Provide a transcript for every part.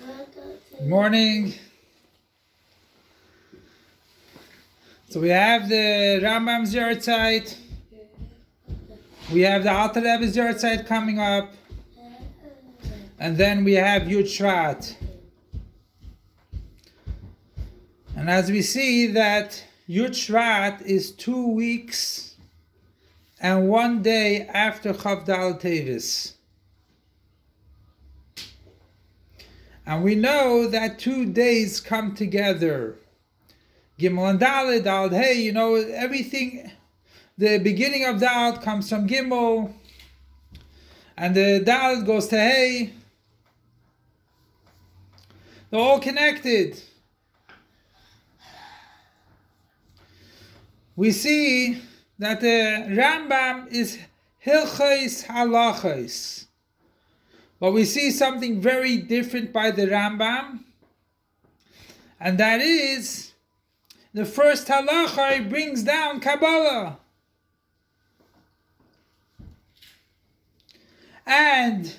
Good morning. So we have the Rambam's Yahrzeit. We have the Alter Rebbe's Yahrzeit coming up. And then we have Yud Shvat. And as we see that Yud Shvat is 2 weeks and 1 day after Chav Dal Tevis. And we know that 2 days come together. Gimel and Dalet, Dalet Hey, everything, the beginning of Dalet comes from Gimel, and the Dalet goes to Hey. They're all connected. We see that the Rambam is Hilchos Halachos. But we see something very different by the Rambam, and that is the first halacha brings down Kabbalah. And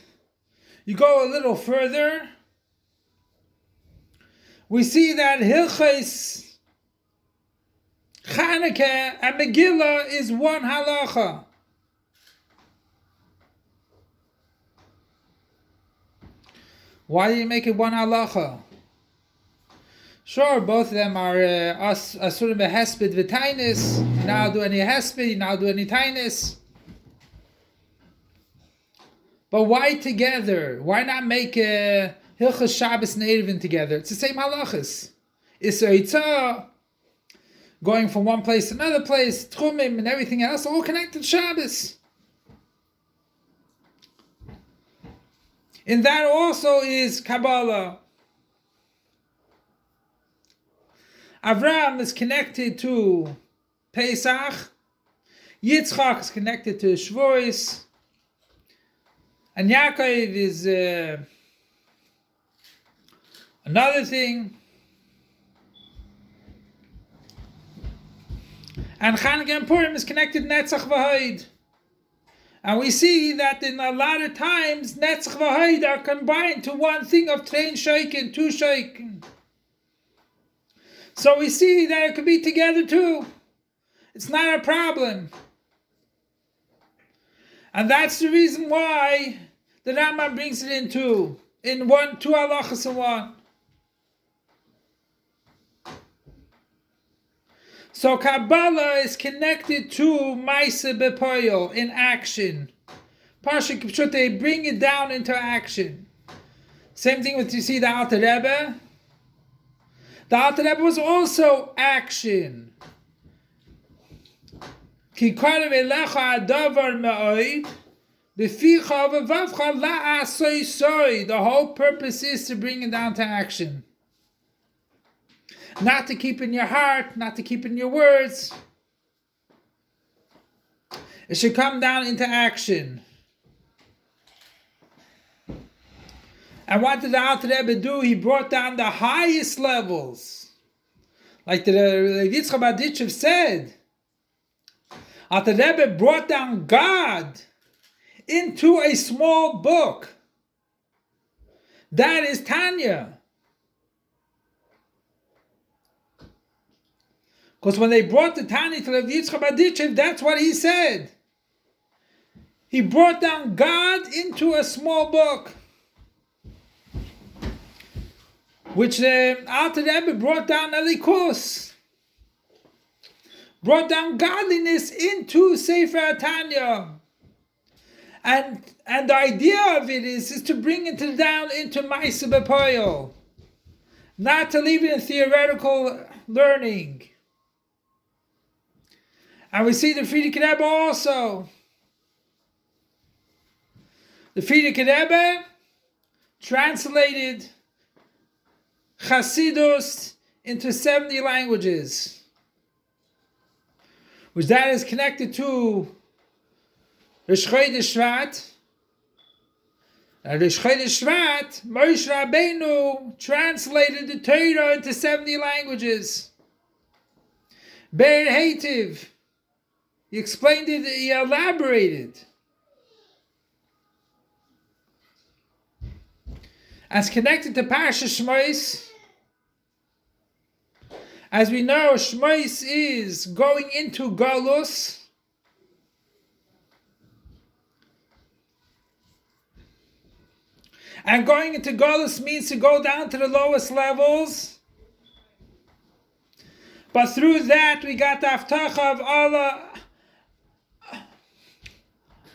you go a little further, we see that Hilchos Chanukah and Megillah is one halacha. Why do you make it one halacha? Sure, both of them are asurim behesped v'tainis. You now do any hesped, you now do any tainis. But why together? Why not make Hilchos Shabbos and Eruvin together? It's the same halachas. Isser Yitzah, going from one place to another place, Tchumim and everything else, all connected to Shabbos. In that also is Kabbalah. Avram is connected to Pesach. Yitzchak is connected to Shavuos. And Yaakov is another thing. And Chanukah and Purim is connected to Netzach v'Hod. And we see that in a lot of times, Netzach v'Hod are combined to one thing of Trein Sheikin, 2 Sheikin. So we see that it could be together too. It's not a problem. And that's the reason why the Rambam brings it in two halachas in one. So Kabbalah is connected to Maaseh B'Poyel, in action. Parsha Kipshut, they bring it down into action. Same thing with, you see, the Alter Rebbe. The Alter Rebbe was also action. Ki karev elecha adavar me'od, b'ficha v'vavcha la'asoi soi. The whole purpose is to bring it down to action. Not to keep in your heart, not to keep in your words. It should come down into action. And what did the Alter Rebbe do? He brought down the highest levels. Like the Yitzchak Berditchev said, Alter Rebbe brought down God into a small book. That is Tanya. Because when they brought the Tanya to Yitzchak Berditchev, that's what he said. He brought down God into a small book, which the Alter Rebbe brought down Elikus, brought down godliness into Sefer Tanya. And the idea of it is to bring it down into Maaseh B'Poyel, not to leave it in theoretical learning. And we see the Frierdiker Rebbe also. The Frierdiker Rebbe translated Chassidus into 70 languages, which that is connected to Rosh Chodesh Shvat. And Rosh Chodesh Shvat, Moshe Rabbeinu translated the Torah into 70 languages. Be'er Heitiv, he explained it, he elaborated. As connected to Parsha Shmos, as we know, Shmos is going into Galus. And going into Galus means to go down to the lowest levels. But through that, we got the Haftacha of Allah.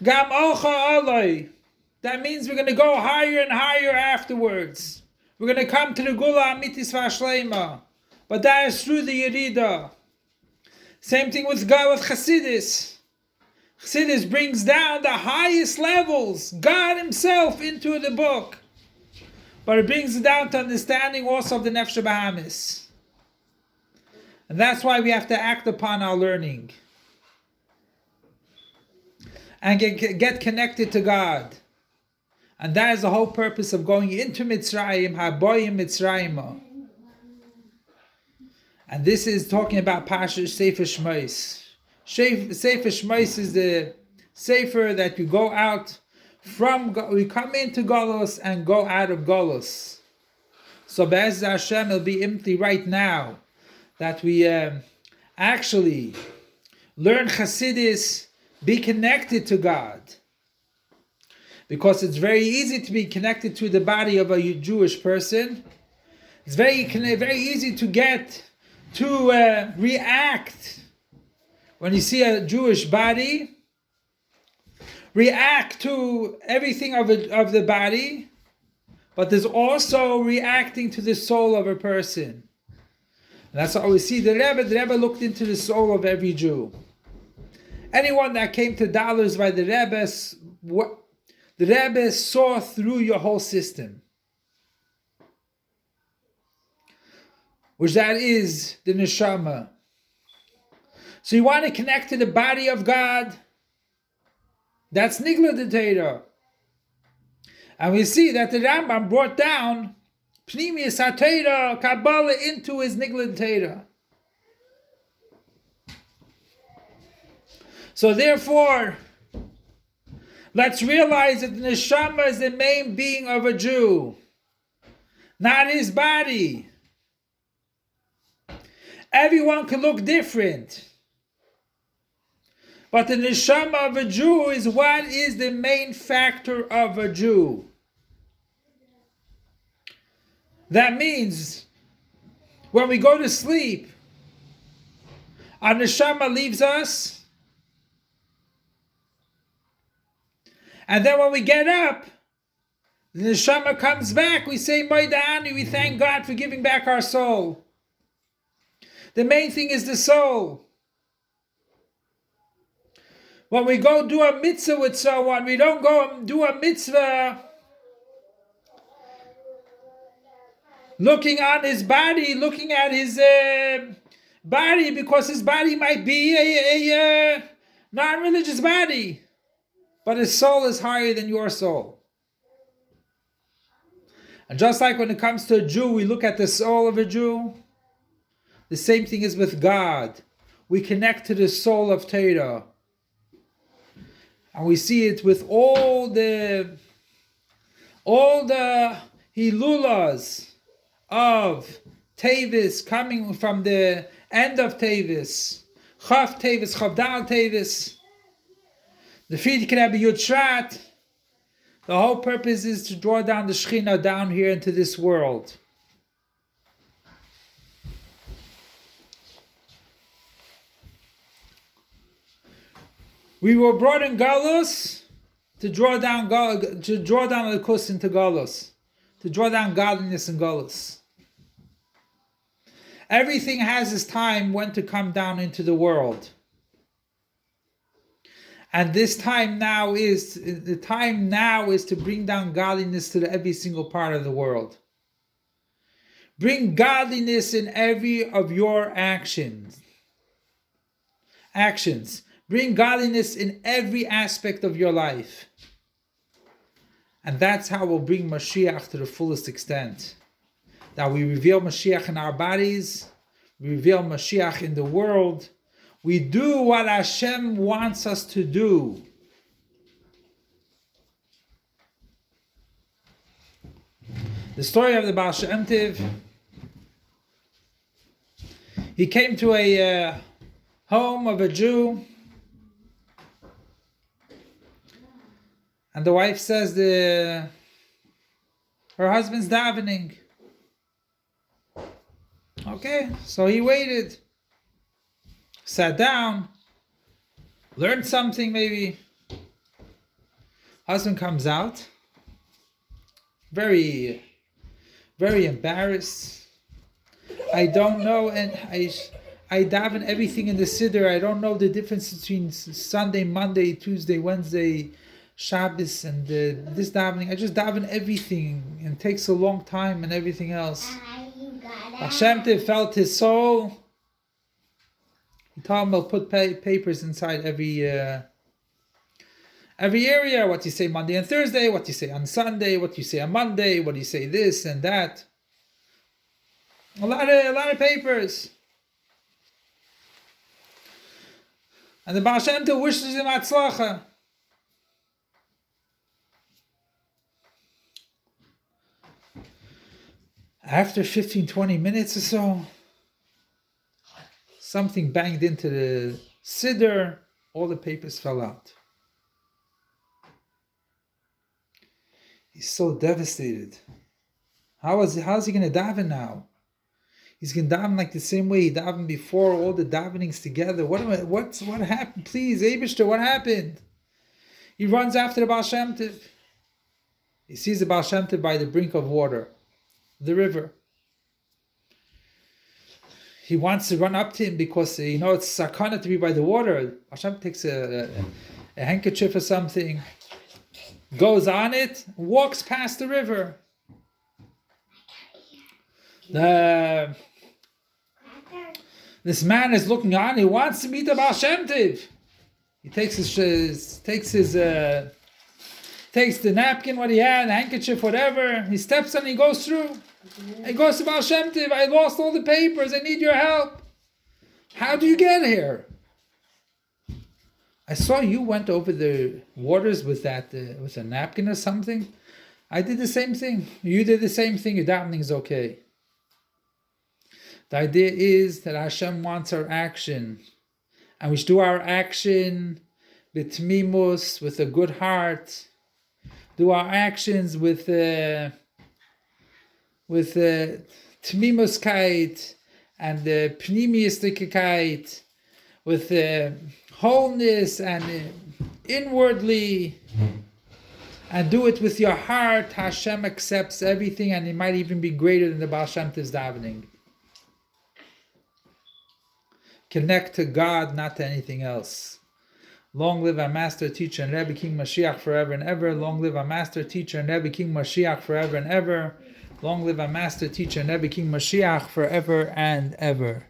Gam Olcha Alai. That means we're going to go higher and higher afterwards. We're going to come to the Gula Amitis Vashlema. But that is through the Yerida. Same thing with God, with Chassidus. Chassidus brings down the highest levels, God Himself, into the book. But it brings it down to understanding also of the Nefesh Bahamis. And that's why we have to act upon our learning. And get connected to God. And that is the whole purpose of going into Mitzrayim, Haboyim Mitzrayim. And this is talking about Parsha Sefer Shmos. Sefer Shmos is the Sefer that you go out from, we come into Golos and go out of Golos. So Be'ez Hashem, it'll be empty right now that we actually learn Chassidus, be connected to God. Because it's very easy to be connected to the body of a Jewish person. It's very easy to get to react when you see a Jewish body. React to everything of the body, but there's also reacting to the soul of a person. And that's how we see the Rebbe looked into the soul of every Jew. Anyone that came to dollars by the Rebbe saw through your whole system. Which that is the neshama. So you want to connect to the body of God. That's Nigla the Torah. And we see that the Rambam brought down Pnimius HaTorah, Kabbalah into his Nigla the Torah. So therefore, let's realize that the neshama is the main being of a Jew, not his body. Everyone can look different. But the neshama of a Jew is what is the main factor of a Jew. That means when we go to sleep, our neshama leaves us. And then when we get up, the neshama comes back. We say, Moida'ani, we thank God for giving back our soul. The main thing is the soul. When we go do a mitzvah with someone, we don't go and do a mitzvah looking on his body, looking at his body, because his body might be a non-religious body. But his soul is higher than your soul. And just like when it comes to a Jew, we look at the soul of a Jew. The same thing is with God. We connect to the soul of Torah. And we see it with all the hilulas of Tevis coming from the end of Tevis. Chav Tevis, Chavdal Tevis. The Frierdiker Rebbe Yud Shvat. The whole purpose is to draw down the Shekhinah down here into this world. We were brought in Galus to draw down the Kus into Galus, to draw down godliness in Galus. Everything has its time when to come down into the world. And this time now is to bring down godliness to every single part of the world. Bring godliness in every of your actions. Bring godliness in every aspect of your life. And that's how we'll bring Mashiach to the fullest extent. That we reveal Mashiach in our bodies, we reveal Mashiach in the world. We do what Hashem wants us to do. The story of the Baal Shem Tov. He came to a home of a Jew, and the wife says her husband's davening. Okay, so he waited, sat down, learned something maybe. Husband comes out, very, very embarrassed. I don't know, and I daven everything in the Siddur. I don't know the difference between Sunday, Monday, Tuesday, Wednesday, Shabbos, and this davening. I just daven everything, and it takes a long time and everything else. Hashem felt his soul. He told him, I'll put papers inside every area. What you say Monday and Thursday, what you say on Sunday, what you say on Monday, what you say this and that. A lot of papers. And the Baal Shem Tov wishes him Hatzlacha. After 15-20 minutes or so, something banged into the Siddur, all the papers fell out. He's so devastated. How's he going to daven now? He's going to daven like the same way he davened before, all the davenings together. What happened? Please, Eibishter, what happened? He runs after the Baal Shem Tov. He sees the Baal Shem Tov by the brink of water, the river. He wants to run up to him because, it's sakana to be by the water. Baal Shem Tov takes a handkerchief or something, goes on it, walks past the river. This man is looking on. He wants to meet the Baal Shem Tov. He takes the napkin, what he had, the handkerchief, whatever. He steps on. He goes through. He goes to Baal Shem Tov. I lost all the papers. I need your help. How do you get here? I saw you went over the waters with a napkin or something. I did the same thing. You did the same thing. Your davening is okay. The idea is that Hashem wants our action, and we should do our action with tmimus, with a good heart. Do our actions with tmimuskait and pnimiustikkeit, with wholeness and inwardly, and do it with your heart. Hashem accepts everything, and it might even be greater than the Baal Shem Tov's davening. Connect to God, not to anything else. Long live our Master, Teacher, and Rebbe King Mashiach forever and ever. Long live our Master, Teacher, and Rebbe King Mashiach forever and ever. Long live our Master, Teacher, and Rebbe King Mashiach forever and ever.